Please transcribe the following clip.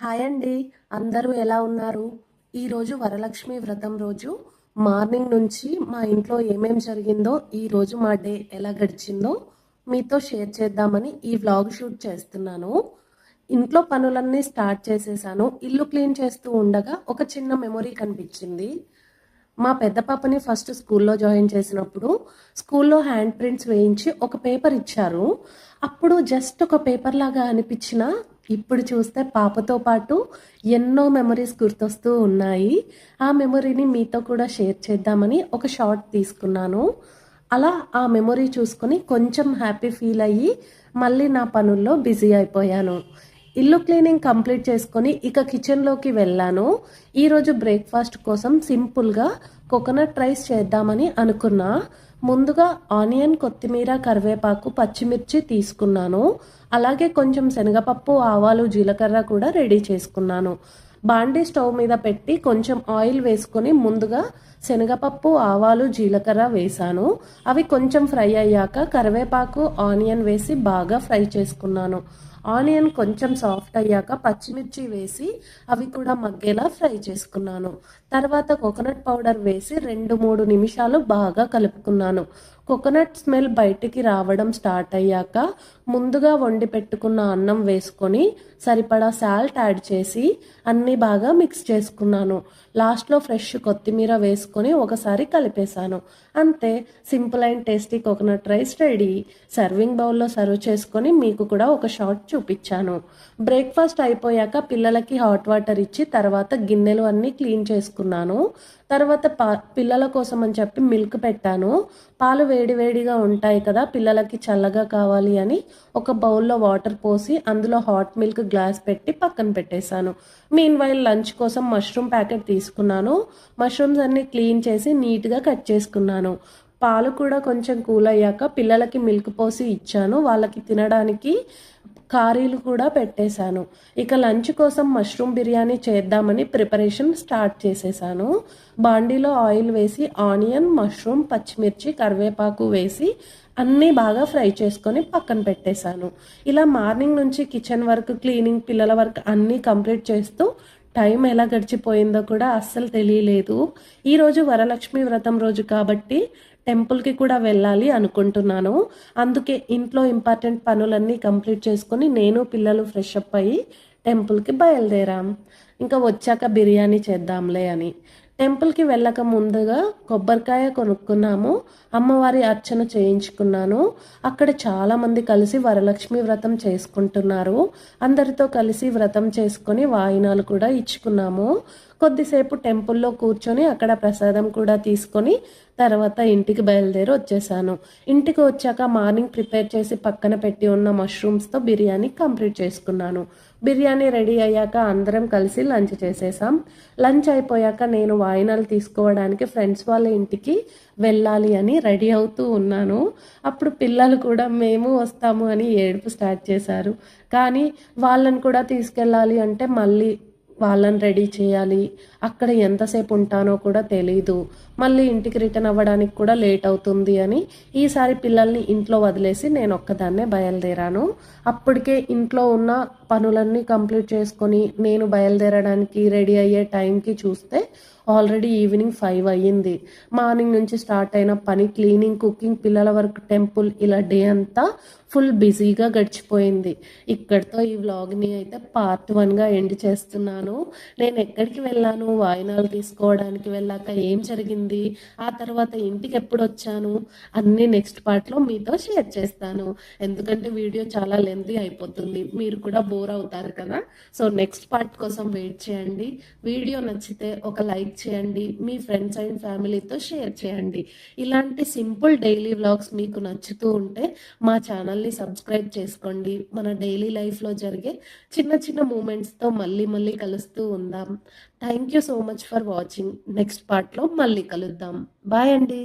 Hi అండి. అందరూ ఎలా ఉన్నారు? ఈరోజు వరలక్ష్మి వ్రతం రోజు మార్నింగ్ నుంచి మా ఇంట్లో ఏమేం జరిగిందో, ఈరోజు మా డే ఎలా గడిచిందో మీతో షేర్ చేద్దామని ఈ వ్లాగ్ షూట్ చేస్తున్నాను. ఇంట్లో పనులన్నీ స్టార్ట్ చేసేసాను. ఇల్లు క్లీన్ చేస్తూ ఉండగా ఒక చిన్న మెమొరీ కనిపించింది. మా పెద్ద పాపని ఫస్ట్ స్కూల్లో జాయిన్ చేసినప్పుడు స్కూల్లో హ్యాండ్ ప్రింట్స్ వేయించి ఒక పేపర్ ఇచ్చారు. అప్పుడు జస్ట్ ఒక పేపర్ లాగా అనిపించిన ఇప్పుడు చూస్తే పాపతో పాటు ఎన్నో మెమరీస్ గుర్తొస్తూ ఉన్నాయి. ఆ మెమరీని మీతో కూడా షేర్ చేద్దామని ఒక షార్ట్ తీసుకున్నాను. అలా ఆ మెమొరీ చూసుకొని కొంచెం హ్యాపీ ఫీల్ అయ్యి మళ్ళీ నా పనుల్లో బిజీ అయిపోయాను. ఇల్లు క్లీనింగ్ కంప్లీట్ చేసుకొని ఇక కిచెన్లోకి వెళ్ళాను. ఈరోజు బ్రేక్ఫాస్ట్ కోసం సింపుల్గా కోకోనట్ రైస్ చేద్దామని అనుకున్నా. ముందుగా ఆనియన్, కొత్తిమీర, కరివేపాకు, పచ్చిమిర్చి తీసుకున్నాను. అలాగే కొంచెం శనగపప్పు, ఆవాలు, జీలకర్ర కూడా రెడీ చేసుకున్నాను. బాండీ స్టవ్ మీద పెట్టి కొంచెం ఆయిల్ వేసుకొని ముందుగా శనగపప్పు, ఆవాలు, జీలకర్ర వేసాను. అవి కొంచెం ఫ్రై అయ్యాక కరివేపాకు, ఆనియన్ వేసి బాగా ఫ్రై చేసుకున్నాను. ఆనియన్ కొంచెం సాఫ్ట్ అయ్యాక పచ్చిమిర్చి వేసి అవి కూడా మగ్గేలా ఫ్రై చేసుకున్నాను. తర్వాత కోకోనట్ పౌడర్ వేసి 2-3 నిమిషాలు బాగా కలుపుకున్నాను. కోకోనట్ స్మెల్ బయటికి రావడం స్టార్ట్ అయ్యాక ముందుగా వండి పెట్టుకున్న అన్నం వేసుకొని సరిపడా సాల్ట్ యాడ్ చేసి అన్నీ బాగా మిక్స్ చేసుకున్నాను. లాస్ట్లో ఫ్రెష్ కొత్తిమీర వేసుకొని ఒకసారి కలిపేశాను. అంతే, simple and tasty coconut rice ready. Serving బౌల్లో సర్వ్ చేసుకొని మీకు కూడా ఒక షార్ట్ చూపించాను. బ్రేక్ఫాస్ట్ అయిపోయాక పిల్లలకి హాట్ వాటర్ ఇచ్చి తర్వాత గిన్నెలు అన్నీ క్లీన్ చేసుకున్నాను. తర్వాత పిల్లల కోసం అని చెప్పి మిల్క్ పెట్టాను. పాలు వేడివేడిగా ఉంటాయి కదా, పిల్లలకి చల్లగా కావాలి అని ఒక బౌల్లో వాటర్ పోసి అందులో హాట్ మిల్క్ గ్లాస్ పెట్టి పక్కన పెట్టేశాను. మీన్ వైల్ లంచ్ కోసం మష్రూమ్ ప్యాకెట్ తీసుకున్నాను. మష్రూమ్స్ అన్ని క్లీన్ చేసి నీట్గా కట్ చేసుకున్నాను. పాలు కూడా కొంచెం కూల్ అయ్యాక పిల్లలకి మిల్క్ పోసి ఇచ్చాను. వాళ్ళకి తినడానికి కారీలు కూడా పెట్టేశాను. ఇక లంచ్ కోసం మష్రూమ్ బిర్యానీ చేద్దామని ప్రిపరేషన్ స్టార్ట్ చేసేసాను. బాండీలో ఆయిల్ వేసి ఆనియన్, మష్రూమ్, పచ్చిమిర్చి, కరివేపాకు వేసి అన్నీ బాగా ఫ్రై చేసుకొని పక్కన పెట్టేశాను. ఇలా మార్నింగ్ నుంచి కిచెన్ వర్క్, క్లీనింగ్, పిల్లల వర్క్ అన్నీ కంప్లీట్ చేస్తూ టైం ఎలా గడిచిపోయిందో కూడా అస్సలు తెలియలేదు. ఈరోజు వరలక్ష్మి వ్రతం రోజు కాబట్టి టెంపుల్కి కూడా వెళ్ళాలి అనుకుంటున్నాను. అందుకే ఇంట్లో ఇంపార్టెంట్ పనులన్నీ కంప్లీట్ చేసుకొని నేను పిల్లలు ఫ్రెష్ అప్ అయ్యి టెంపుల్కి బయలుదేరాం. ఇంకా వచ్చాక బిర్యానీ చేద్దాంలే అని. టెంపుల్కి వెళ్ళక ముందుగా కొబ్బరికాయ కొనుక్కున్నాము. అమ్మవారి అర్చన చేయించుకున్నాను. అక్కడ చాలామంది కలిసి వరలక్ష్మి వ్రతం చేసుకుంటున్నారు. అందరితో కలిసి వ్రతం చేసుకొని వాయినాలు కూడా ఇచ్చుకున్నాము. కొద్దిసేపు టెంపుల్లో కూర్చొని అక్కడ ప్రసాదం కూడా తీసుకొని తర్వాత ఇంటికి బయలుదేరి వచ్చేసాను. ఇంటికి వచ్చాక మార్నింగ్ ప్రిపేర్ చేసి పక్కన పెట్టి ఉన్న మష్రూమ్స్తో బిర్యానీ కంప్లీట్ చేసుకున్నాను. బిర్యానీ రెడీ అయ్యాక అందరం కలిసి లంచ్ చేసేసాం. లంచ్ అయిపోయాక నేను వాయినాలు తీసుకోవడానికి ఫ్రెండ్స్ వాళ్ళ ఇంటికి వెళ్ళాలి అని రెడీ అవుతూ ఉన్నాను. అప్పుడు పిల్లలు కూడా మేము వస్తాము అని ఏడుపు స్టార్ట్ చేశారు. కానీ వాళ్ళని కూడా తీసుకెళ్ళాలి అంటే మళ్ళీ వాళ్ళని రెడీ చేయాలి. అక్కడ ఎంతసేపు ఉంటానో కూడా తెలీదు. మళ్ళీ ఇంటికి రిటర్న్ అవ్వడానికి కూడా లేట్ అవుతుంది అని ఈసారి పిల్లల్ని ఇంట్లో వదిలేసి నేను ఒక్కదాన్నే బయలుదేరాను. అప్పటికే ఇంట్లో ఉన్న పనులన్నీ కంప్లీట్ చేసుకొని నేను బయలుదేరడానికి రెడీ అయ్యే టైంకి చూస్తే ఆల్రెడీ ఈవినింగ్ 5 అయ్యింది. మార్నింగ్ నుంచి స్టార్ట్ అయిన పని, క్లీనింగ్, కుకింగ్, పిల్లల వర్క్, టెంపుల్, ఇలా డే అంతా ఫుల్ బిజీగా గడిచిపోయింది. ఇక్కడితో ఈ వ్లాగ్ని అయితే పార్ట్ 1గా ఎండ్ చేస్తున్నాను. నేను ఎక్కడికి వెళ్ళాను, వాయినాలు తీసుకోవడానికి వెళ్ళాక ఏం జరిగింది, ఆ తర్వాత ఇంటికి ఎప్పుడు వచ్చాను అన్నీ నెక్స్ట్ పార్ట్లో మీతో షేర్ చేస్తాను. ఎందుకంటే వీడియో చాలా లెంతీ అయిపోతుంది, మీరు కూడా బోర్ అవుతారు కదా. సో నెక్స్ట్ పార్ట్ కోసం వెయిట్ చేయండి. వీడియో నచ్చితే ఒక లైక్ చేయండి, మీ ఫ్రెండ్స్ అండ్ ఫ్యామిలీతో షేర్ చేయండి. ఇలాంటి సింపుల్ డైలీ వ్లాగ్స్ మీకు నచ్చుతూ ఉంటే మా ఛానల్ని సబ్స్క్రైబ్ చేసుకోండి. మన డైలీ లైఫ్లో జరిగే చిన్న చిన్న మూమెంట్స్తో మళ్ళీ మళ్ళీ కలుస్తూ ఉందాం. Thank you so much for watching. Next పార్ట్లో మళ్ళీ కలుద్దాం. బాయ్ అండి.